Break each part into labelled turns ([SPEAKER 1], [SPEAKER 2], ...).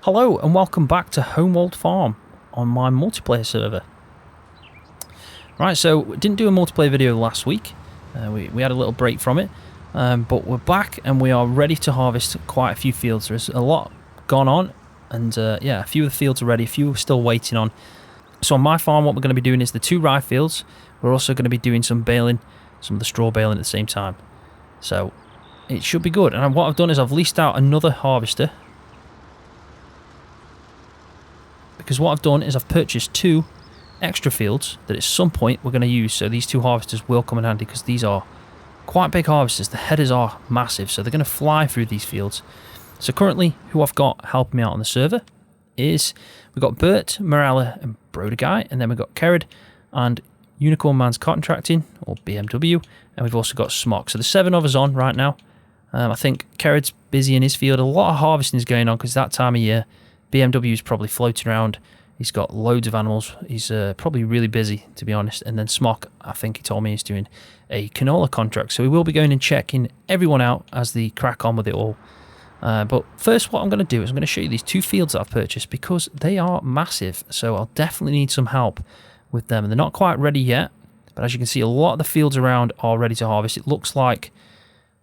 [SPEAKER 1] Hello and welcome back to Holme Wold Farm on my multiplayer server. Right, so we didn't do a multiplayer video last week. We had a little break from it, but we're back and we are ready to harvest quite a few fields. There's a lot gone on, and yeah, a few of the fields are ready, a few we're still waiting on. So on my farm, what we're going to be doing is the 2 rye fields. We're also going to be doing some baling, some of the straw baling at the same time. So it should be good. And what I've done is I've leased out another harvester. Because what I've done is I've purchased 2 extra fields that at some point we're going to use. So these 2 harvesters will come in handy because these are quite big harvesters. The headers are massive, so they're going to fly through these fields. So currently, who I've got helping me out on the server is we've got Bert, Marela and Broder, and then we've got Kerrid and Unicorn Man's Contracting, or BMW, and we've also got Smock. So there's 7 of us on right now. I think Kerrid's busy in his field. A lot of harvesting is going on because that time of year. BMW is probably floating around. He's got loads of animals. He's probably really busy, to be honest. And then Smock, I think he told me he's doing a canola contract. So we will be going and checking everyone out as they crack on with it all. But first, what I'm going to do is I'm going to show you these 2 fields that I've purchased because they are massive. So I'll definitely need some help with them. And they're not quite ready yet. But as you can see, a lot of the fields around are ready to harvest. It looks like,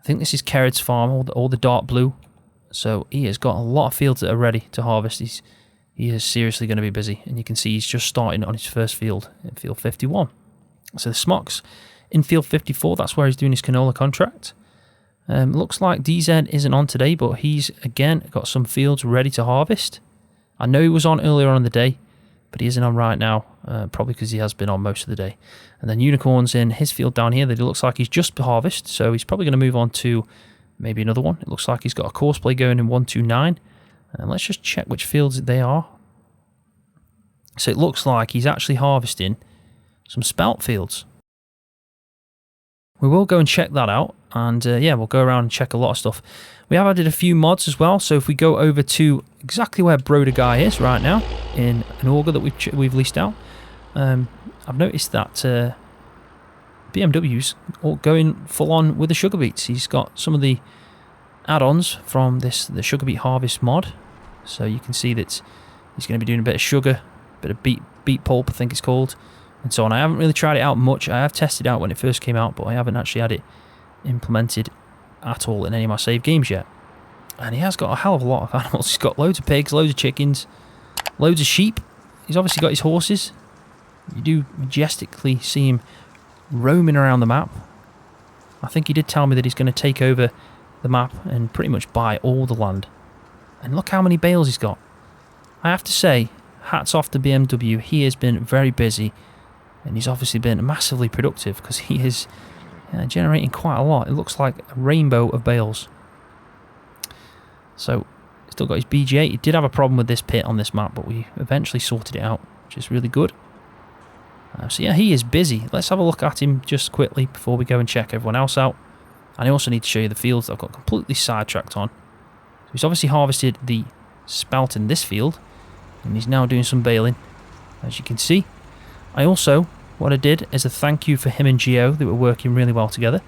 [SPEAKER 1] I think this is Kerrid's farm, all the dark blue. So he has got a lot of fields that are ready to harvest. He is seriously going to be busy. And you can see he's just starting on his first field, in field 51. So the Smock's in field 54. That's where he's doing his canola contract. Looks like DZ isn't on today, but he's, again, got some fields ready to harvest. I know he was on earlier on in the day, but he isn't on right now, probably because he has been on most of the day. And then Unicorn's in his field down here that it looks like he's just harvested, so he's probably going to move on to maybe another one. It looks like he's got a course play going in 129. And let's just check which fields they are. So it looks like he's actually harvesting some spelt fields. We will go and check that out. And yeah, we'll go around and check a lot of stuff. We have added a few mods as well. So if we go over to exactly where Broder is right now, in an auger that we've leased out, I've noticed that BMW's all going full on with the sugar beets. He's got some of the add-ons from the sugar beet harvest mod, so you can see that he's going to be doing a bit of sugar, a bit of beet pulp, I think it's called, and so on. I haven't really tried it out much. I have tested it out when it first came out, but I haven't actually had it implemented at all in any of my save games yet. And he has got a hell of a lot of animals. He's got loads of pigs, loads of chickens, loads of sheep. He's obviously got his horses. You do majestically see him roaming around the map. I think he did tell me that he's going to take over the map and pretty much buy all the land. And look how many bales he's got. I have to say, hats off to BMW. He has been very busy, and he's obviously been massively productive because he is generating quite a lot. It looks like a rainbow of bales. So still got his BG8. He did have a problem with this pit on this map, but we eventually sorted it out, which is really good. So yeah, he is busy. Let's have a look at him just quickly before we go and check everyone else out. And I also need to show you the fields that I've got completely sidetracked on. So he's obviously harvested the spelt in this field, and he's now doing some baling, as you can see. What I did is a thank you for him and Gio. They were working really well together.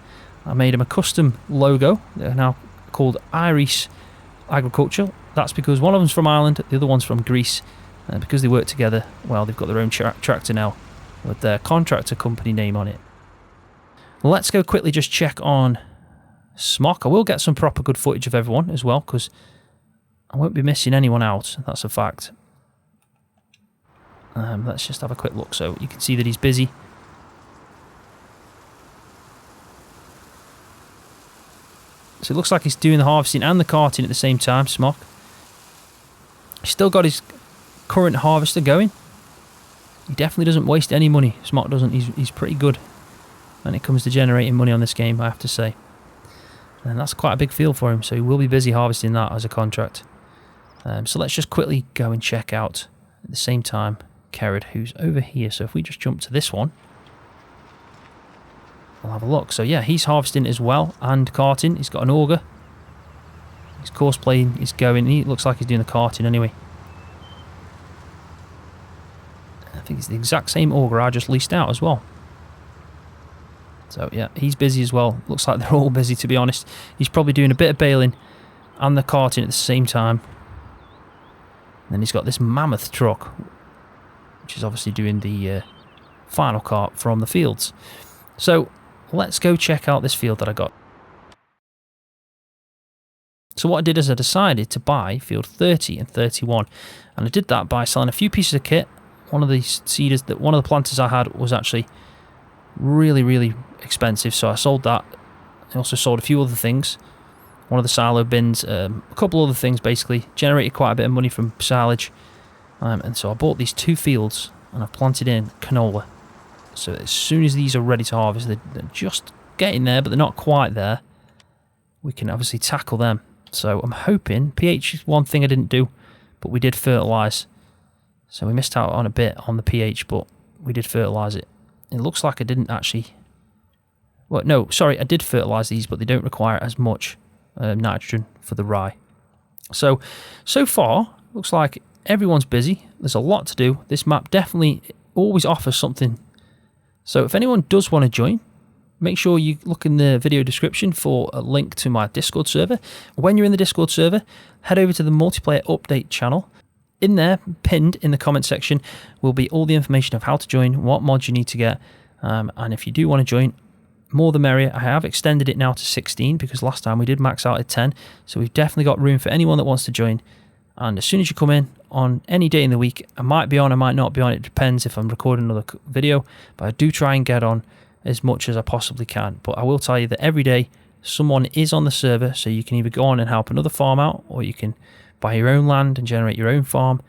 [SPEAKER 1] I made him a custom logo. They're now called Irish Agriculture. That's because one of them's from Ireland, the other one's from Greece. And because they work together, well, they've got their own tractor now with their contractor company name on it. Let's go quickly just check on Smock. I will get some proper good footage of everyone as well, because I won't be missing anyone out. That's a fact. Let's just have a quick look. So you can see that he's busy. So it looks like he's doing the harvesting and the carting at the same time, Smock. He's still got his current harvester going. He definitely doesn't waste any money. Smock doesn't. He's pretty good when it comes to generating money on this game, I have to say. And that's quite a big field for him, so he will be busy harvesting that as a contract. So let's just quickly go and check out at the same time Kerrid, who's over here. So if we just jump to this one, we'll have a look. So yeah, he's harvesting as well and carting. He's got an auger. His course playing is going. He looks like he's doing the carting anyway. I think it's the exact same auger I just leased out as well. So yeah, he's busy as well. Looks like they're all busy, to be honest. He's probably doing a bit of baling and the carting at the same time. then he's got this mammoth truck, which is obviously doing the final cart from the fields. So let's go check out this field that I got. So what I did is I decided to buy field 30 and 31, and I did that by selling a few pieces of kit. One of the seeders, one of the planters I had was actually really expensive, so I sold that. I also sold a few other things, one of the silo bins, a couple other things. Basically generated quite a bit of money from silage, and so I bought these 2 fields and I've planted in canola. So as soon as these are ready to harvest, they're just getting there, but they're not quite there, we can obviously tackle them. So I'm hoping, pH is one thing I didn't do, but we did fertilise. So we missed out on a bit on the pH, but we did fertilise it. It looks like I didn't actually... Well, no, sorry, I did fertilise these, but they don't require as much nitrogen for the rye. So far, looks like everyone's busy. There's a lot to do. This map definitely always offers something. So if anyone does want to join, make sure you look in the video description for a link to my Discord server. When you're in the Discord server, head over to the multiplayer update channel. In there, pinned in the comment section, will be all the information of how to join, what mods you need to get, and if you do want to join, more the merrier. I have extended it now to 16 because last time we did max out at 10, so we've definitely got room for anyone that wants to join. And as soon as you come in on any day in the week, I might be on, I might not be on, it depends if I'm recording another video, but I do try and get on as much as I possibly can. But I will tell you that every day someone is on the server, so you can either go on and help another farm out, or you can buy your own land and generate your own farm.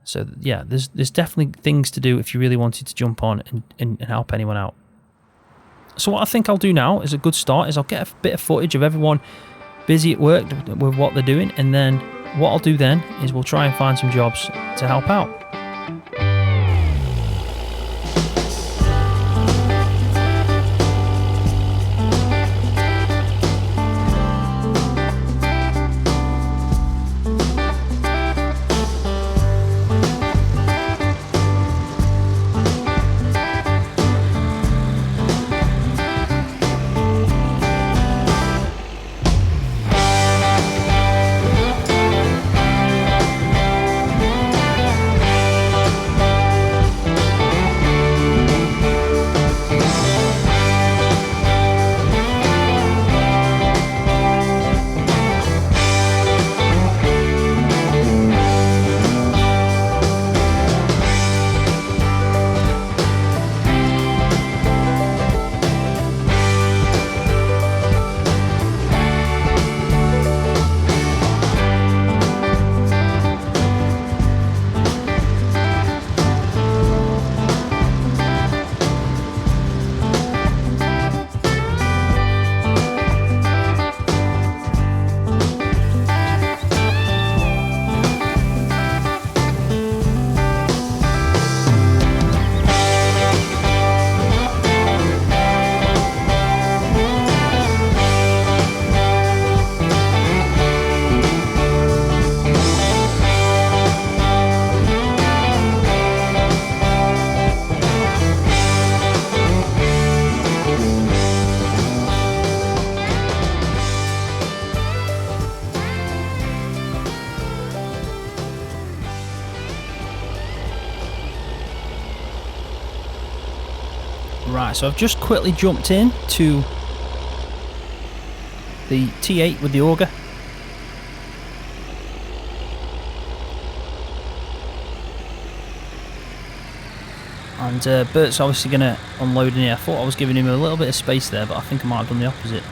[SPEAKER 1] So yeah, there's definitely things to do if you really wanted to jump on and help anyone out. So what I think I'll do now is a good start is I'll get a bit of footage of everyone busy at work with what they're doing, and then what I'll do then is we'll try and find some jobs to help out. Right, so I've just quickly jumped in to the T8 with the auger. And Bert's obviously going to unload in here. I thought I was giving him a little bit of space there, but I think I might have done the opposite.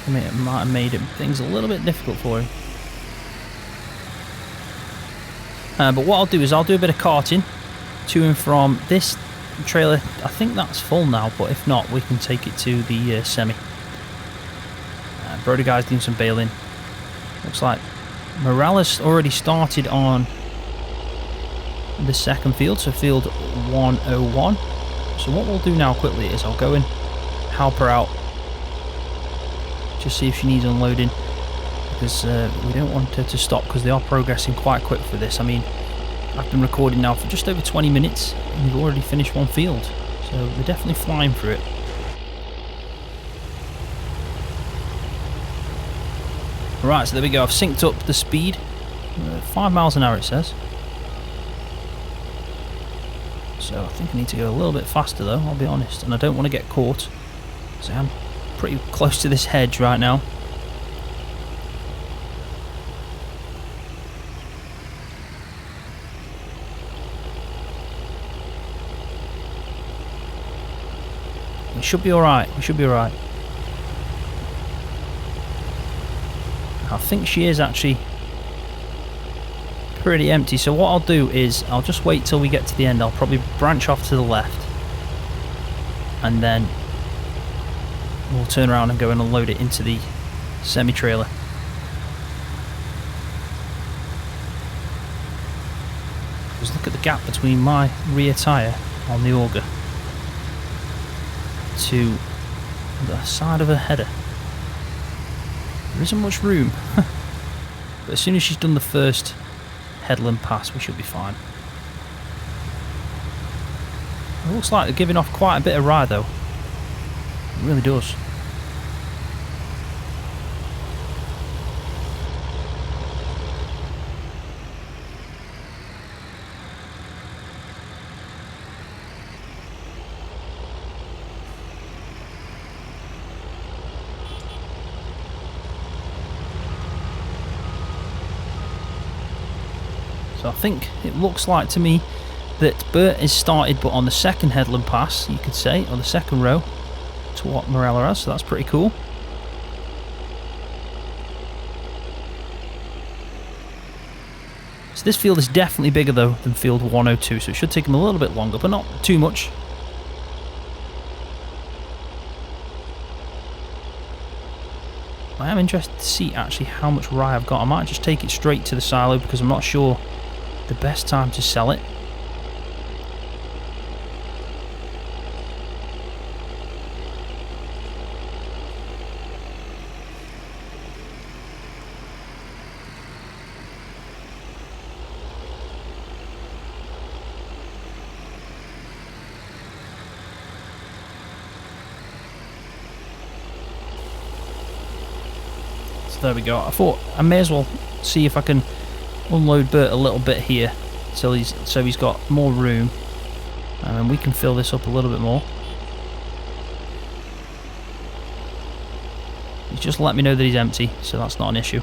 [SPEAKER 1] I mean, it might have made things a little bit difficult for him. But what I'll do is I'll do a bit of carting to and from this trailer. I think that's full now, but if not, we can take it to the semi. Brody guy's doing some baling. Looks like Marela's already started on the second field, so field 101. So what we'll do now quickly is I'll go and help her out, just see if she needs unloading, because we don't want her to stop, because they are progressing quite quick for this. I mean, I've been recording now for just over 20 minutes and we've already finished one field, so they're definitely flying through it. Right, so there we go. I've synced up the speed 5 miles an hour it says. So I think I need to go a little bit faster though, I'll be honest. And I don't want to get caught. So I'm pretty close to this hedge right now. We should be alright, we should be alright. I think she is actually pretty empty, so what I'll do is I'll just wait till we get to the end. I'll probably branch off to the left and then we'll turn around and go and unload it into the semi-trailer. Just look at the gap between my rear tyre on the auger to the side of her header. There isn't much room. But as soon as she's done the first headland pass, we should be fine. It looks like they're giving off quite a bit of ride though. It really does. So I think it looks like to me that Bert is started but on the second headland pass, you could say, or the second row to what Marela has, so that's pretty cool. So this field is definitely bigger though than field 102, so it should take him a little bit longer, but not too much. I am interested to see actually how much rye I've got. I might just take it straight to the silo because I'm not sure the best time to sell it. So there we go. I thought I may as well see if I can unload Bert a little bit here so he's got more room, and then we can fill this up a little bit more. He's just let me know that he's empty, so that's not an issue.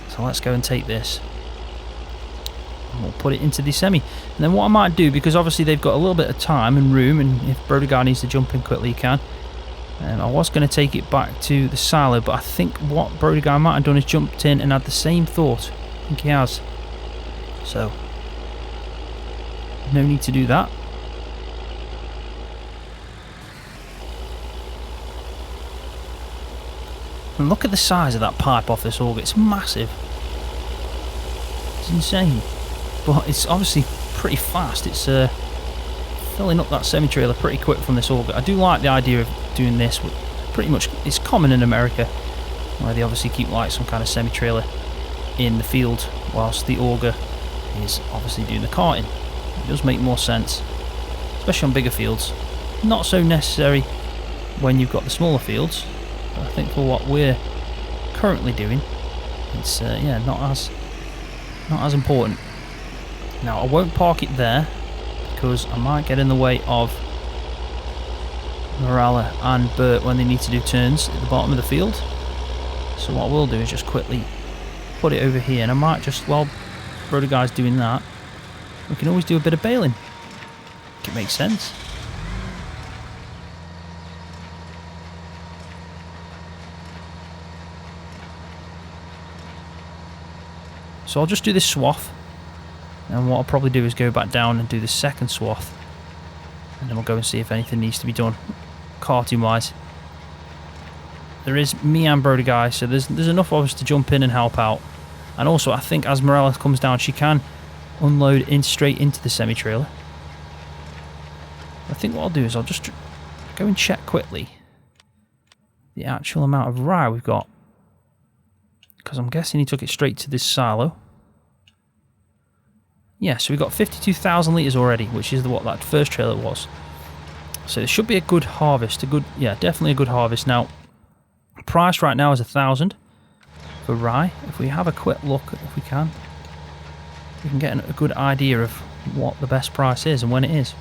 [SPEAKER 1] So let's go and take this and we'll put it into the semi. And then what I might do, because obviously they've got a little bit of time and room, and if Brodegar needs to jump in quickly he can. I was going to take it back to the silo, but I think what Brodegar might have done is jumped in and had the same thought. I think he has. So, no need to do that. And look at the size of that pipe off this auger. It's massive. It's insane. But it's obviously pretty fast. It's filling up that semi-trailer pretty quick from this auger. I do like the idea of doing this. Pretty much, it's common in America, where they obviously keep like some kind of semi-trailer in the field whilst the auger is obviously doing the carting. It does make more sense, especially on bigger fields. Not so necessary when you've got the smaller fields, but I think for what we're currently doing, it's yeah, not as important. Now I won't park it there because I might get in the way of Marela and Bert when they need to do turns at the bottom of the field. So what we'll do is just quickly put it over here, and I might just, while Brodegar's doing that, we can always do a bit of baling. I think it makes sense. So I'll just do this swath, and what I'll probably do is go back down and do the second swath, and then we'll go and see if anything needs to be done carting wise. There is me and Brodegar, so there's enough of us to jump in and help out. And also I think as Marela comes down she can unload in straight into the semi-trailer. I think what I'll do is I'll just go and check quickly the actual amount of rye we've got, because I'm guessing he took it straight to this silo. Yeah, so we've got 52,000 litres already, which is what that first trailer was. So it should be a good harvest, yeah, definitely a good harvest. Now, price right now is 1,000 for rye. If we have a quick look, if we can get a good idea of what the best price is and when it is.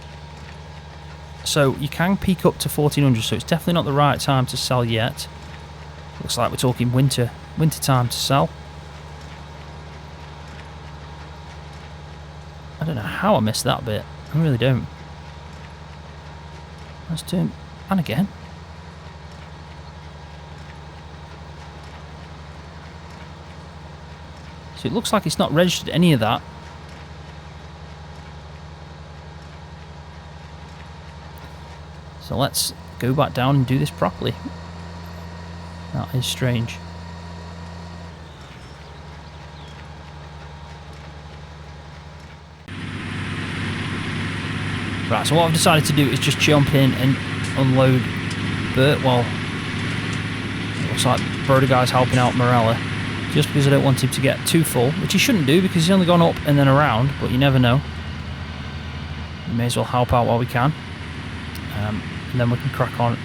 [SPEAKER 1] So you can peak up to 1400, so it's definitely not the right time to sell yet. Looks like we're talking winter time to sell. I don't know how I missed that bit. I really don't. Let's turn, and again. So it looks like it's not registered any of that. So let's go back down and do this properly. That is strange. Right, so what I've decided to do is just jump in and unload Bert while it looks like Broder guy's helping out Marela, just because I don't want him to get too full, which he shouldn't do because he's only gone up and then around, but you never know. We may as well help out while we can. And then we can crack on,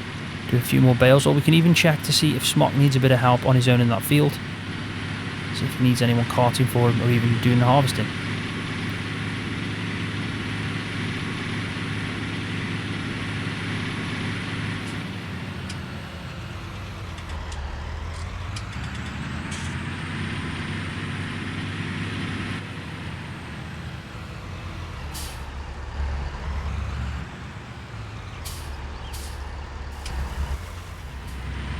[SPEAKER 1] do a few more bales, or we can even check to see if Smock needs a bit of help on his own in that field. See if he needs anyone carting for him or even doing the harvesting.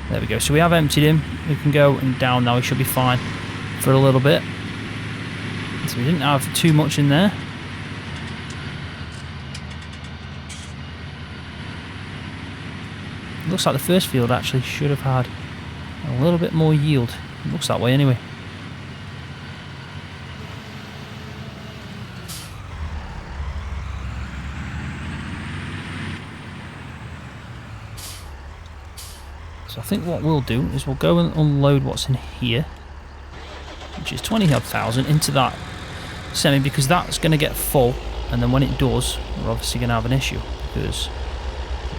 [SPEAKER 1] There we go, so we have emptied him. We can go and down now, he should be fine for a little bit. So we didn't have too much in there. It looks like the first field actually should have had a little bit more yield. It looks that way anyway. So I think what we'll do is we'll go and unload what's in here, which is 20,000 into that semi, because that's going to get full, and then when it does, we're obviously going to have an issue because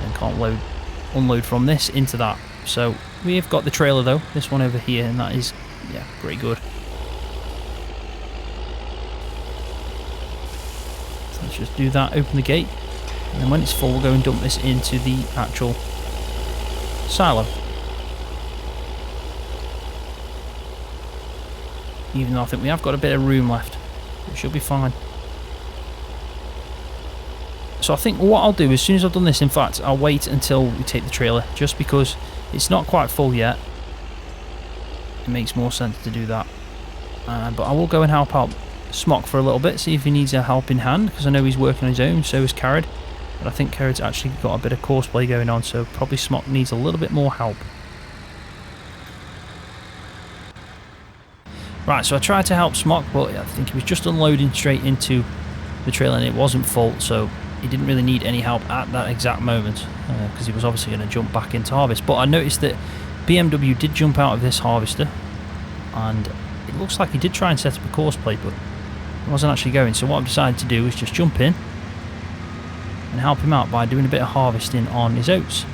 [SPEAKER 1] we can't unload from this into that. So we've got the trailer though, this one over here, and that is, yeah, pretty good. So let's just do that, open the gate, and then when it's full we'll go and dump this into the actual silo. Even though I think we have got a bit of room left, it should be fine. So I think what I'll do as soon as I've done this, in fact I'll wait until we take the trailer, just because it's not quite full yet. It makes more sense to do that. But I will go and help out Smock for a little bit, see if he needs a helping hand, because I know he's working on his own, so is Carrot. But I think Carrot's actually got a bit of courseplay going on, so probably Smock needs a little bit more help. Right, so I tried to help Smock, but I think he was just unloading straight into the trailer and it wasn't full, so he didn't really need any help at that exact moment, because he was obviously going to jump back into harvest. But I noticed that BMW did jump out of this harvester, and it looks like he did try and set up a courseplay, but it wasn't actually going. So what I've decided to do is just jump in and help him out by doing a bit of harvesting on his oats.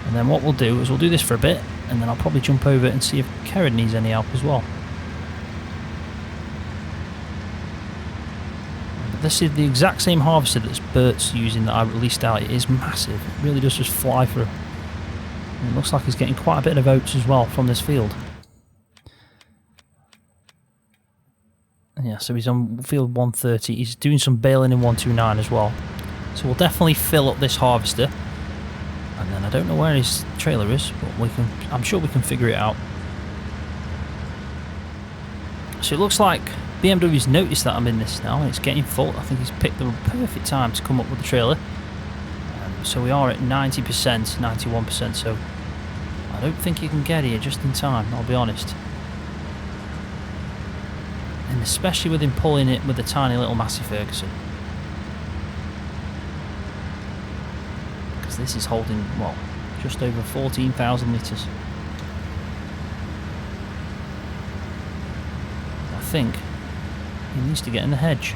[SPEAKER 1] And then what we'll do is we'll do this for a bit, and then I'll probably jump over and see if Kerrod needs any help as well. But this is the exact same harvester that Bert's using that I released out. It is massive, it really does just fly through. And it looks like he's getting quite a bit of oats as well from this field. Yeah, so he's on field 130, he's doing some baling in 129 as well. So we'll definitely fill up this harvester. And then I don't know where his trailer is, but I'm sure we can figure it out. So it looks like BMW's noticed that I'm in this now, and it's getting full. I think he's picked the perfect time to come up with the trailer. So we are at 90%, 91%, so I don't think he can get here just in time, I'll be honest. And especially with him pulling it with a tiny little Massey Ferguson. Because this is holding, well, just over 14,000 litres. I think he needs to get in the hedge.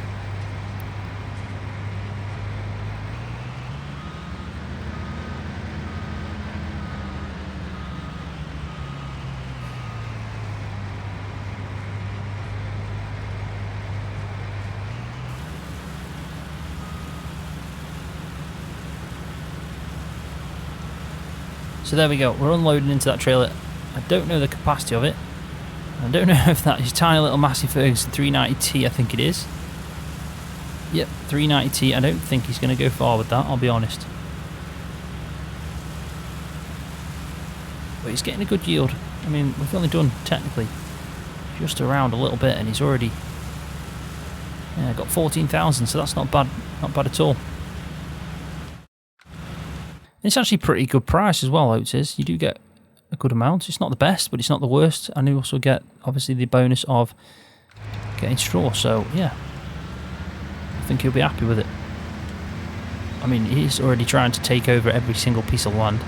[SPEAKER 1] So there we go, we're unloading into that trailer. I don't know the capacity of it. I don't know if that is tiny little Massey Ferguson 390T, I think it is. Yep, 390T. I don't think he's going to go far with that, I'll be honest. But he's getting a good yield. I mean, we've only done, technically, just around a little bit, and he's already got 14,000, so that's not bad at all. It's actually a pretty good price as well, Oats is. You do get a good amount. It's not the best, but it's not the worst. And you also get, obviously, the bonus of getting straw. So, yeah, I think he'll be happy with it. I mean, he's already trying to take over every single piece of land.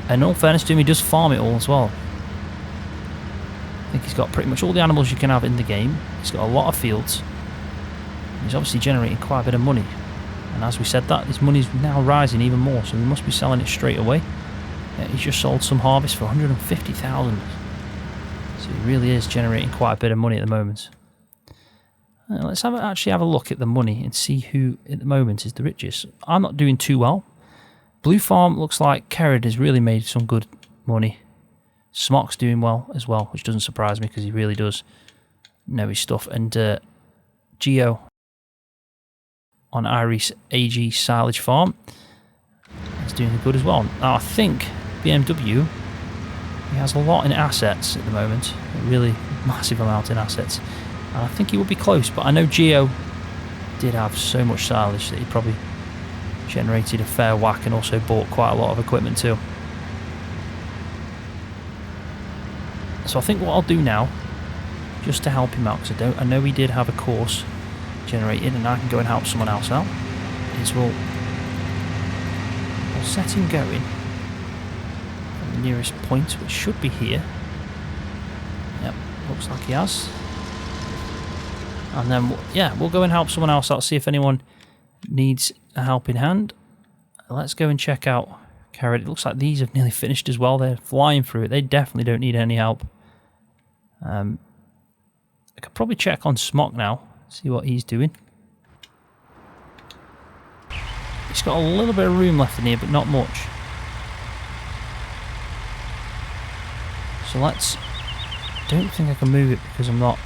[SPEAKER 1] And in all fairness to him, he does farm it all as well. I think he's got pretty much all the animals you can have in the game. He's got a lot of fields. He's obviously generating quite a bit of money. And as we said that, his money's now rising even more, so we must be selling it straight away. He's just sold some harvest for 150,000. So he really is generating quite a bit of money at the moment. Let's actually have a look at the money and see who at the moment is the richest. I'm not doing too well. Blue Farm looks like Kerrod has really made some good money. Smock's doing well as well, which doesn't surprise me because he really does know his stuff. And Geo on Iris AG Silage Farm is doing good as well. Now I think BMW, he has a lot in assets at the moment, a really massive amount in assets. And I think he will be close, but I know Geo did have so much silage that he probably generated a fair whack and also bought quite a lot of equipment too. So I think what I'll do now, just to help him out, because I know he did have a course generated and I can go and help someone else out, is we'll set him going from the nearest point, which should be here. Yep, looks like he has. And then, yeah, we'll go and help someone else out, see if anyone needs a helping hand. Let's go and check out Carrot. It looks like these have nearly finished as well. They're flying through it. They definitely don't need any help. I could probably check on Smock now, see what he's doing. He's got a little bit of room left in here, but not much. So let's... don't think I can move it because I'm not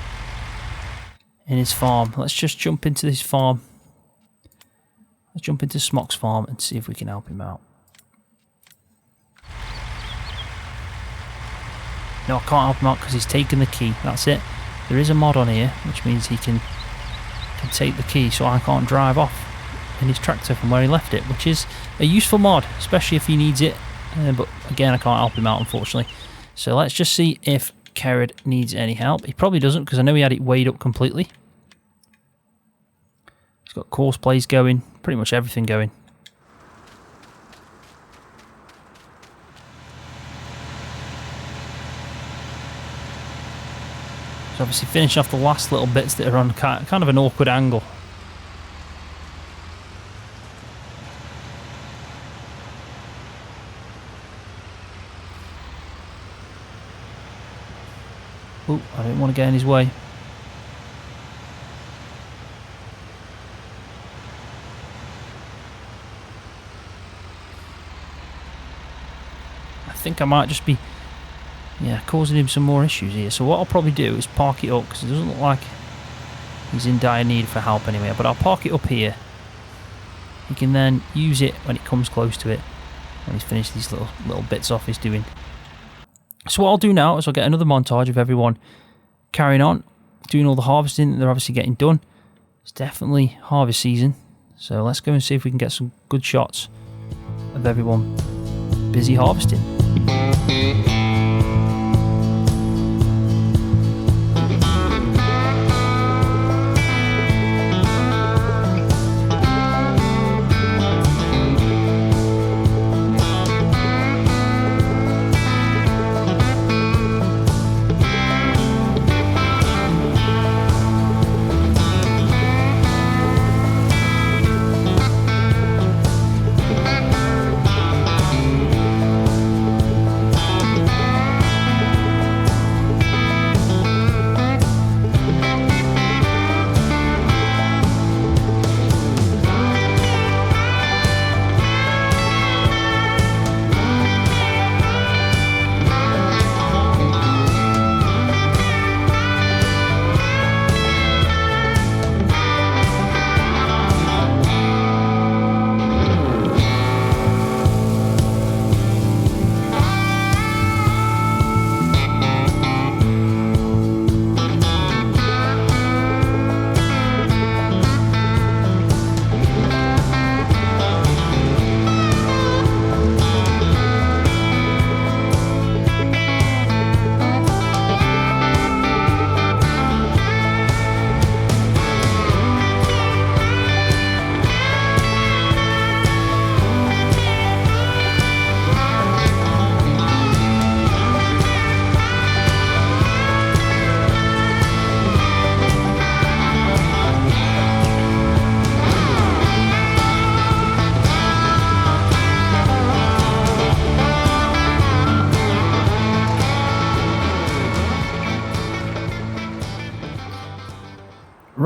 [SPEAKER 1] in his farm. Let's just jump into this farm. Let's jump into Smock's farm and see if we can help him out. No, I can't help him out because he's taken the key. That's it. There is a mod on here, which means he can take the key, so I can't drive off in his tractor from where he left it, which is a useful mod, especially if he needs it. But again, I can't help him out, unfortunately. So let's just see if Kerrod needs any help. He probably doesn't, because I know he had it weighed up completely. He's got course plays going, pretty much everything going. So obviously finishing off the last little bits that are on kind of an awkward angle. Oh, I didn't want to get in his way. I think I might just be causing him some more issues here. So what I'll probably do is park it up, because it doesn't look like he's in dire need for help anyway. But I'll park it up here. He can then use it when it comes close to it, when he's finished these little bits off he's doing. So what I'll do now is I'll get another montage of everyone carrying on, doing all the harvesting. They're obviously getting done. It's definitely harvest season. So let's go and see if we can get some good shots of everyone busy harvesting.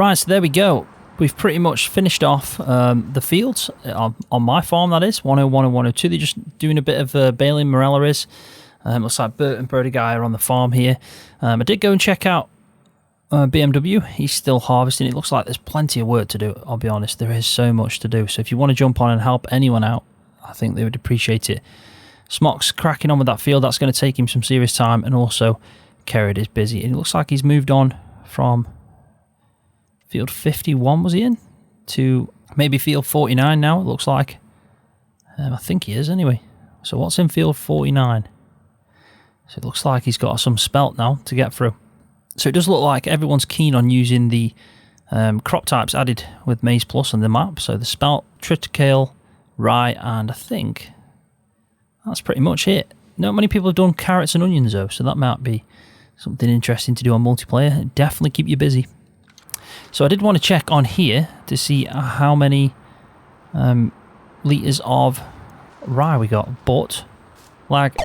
[SPEAKER 1] Right, so there we go. We've pretty much finished off the fields on my farm, that is, 101 and 102. They're just doing a bit of baling. Marela is. Looks like Bert and Brody Guy are on the farm here. I did go and check out BMW. He's still harvesting. It looks like there's plenty of work to do, I'll be honest. There is so much to do. So if you want to jump on and help anyone out, I think they would appreciate it. Smock's cracking on with that field. That's going to take him some serious time. And also, Kerrod is busy. And it looks like he's moved on from field 51, was he in? To maybe field 49 now, it looks like. I think he is, anyway. So what's in field 49? So it looks like he's got some spelt now to get through. So it does look like everyone's keen on using the crop types added with Maize Plus on the map. So the spelt, triticale, rye, and I think that's pretty much it. Not many people have done carrots and onions though, so that might be something interesting to do on multiplayer. Definitely keep you busy. So I did want to check on here to see how many litres of rye we got, but like...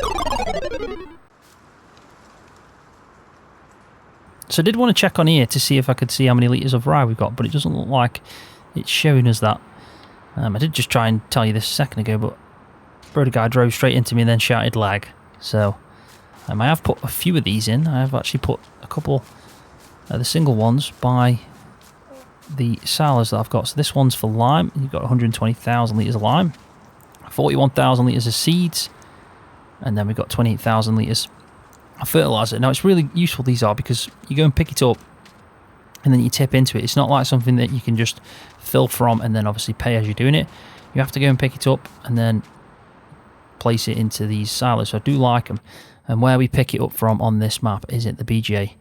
[SPEAKER 1] So I did want to check on here to see if I could see how many litres of rye we've got, but it doesn't look like it's showing us that. I did just try and tell you this a second ago, but Brother Guy drove straight into me and then shouted lag. So I have put a few of these in. I have actually put a couple of the single ones by the cellars that I've got. So this one's for lime. You've got 120,000 litres of lime, 41,000 litres of seeds, and then we've got 28,000 litres of fertiliser. Now it's really useful, these are, because you go and pick it up and then you tip into it. It's not like something that you can just fill from and then obviously pay as you're doing it. You have to go and pick it up and then place it into these silos. So I do like them. And where we pick it up from on this map is at the BJ,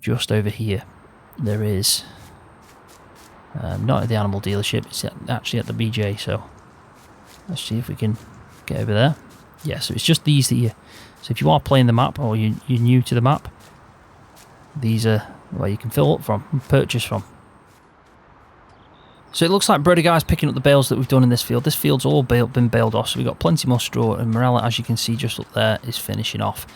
[SPEAKER 1] just over here. There is not at the animal dealership, it's actually at the BJ. So let's see if we can get over there. Yeah, so it's just these that you... So if you are playing the map or you're new to the map, these are where you can fill up from and purchase from. So it looks like Brother Guy's picking up the bales that we've done in this field. This field's all been baled off, so we've got plenty more straw, and Marela, as you can see just up there, is finishing off.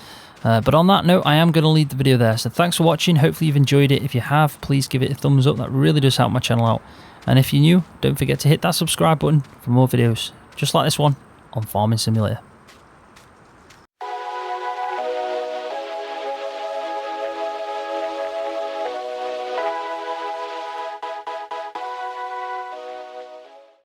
[SPEAKER 1] But on that note, I am going to leave the video there. So thanks for watching. Hopefully you've enjoyed it. If you have, please give it a thumbs up. That really does help my channel out. And if you're new, don't forget to hit that subscribe button for more videos just like this one on Farming Simulator.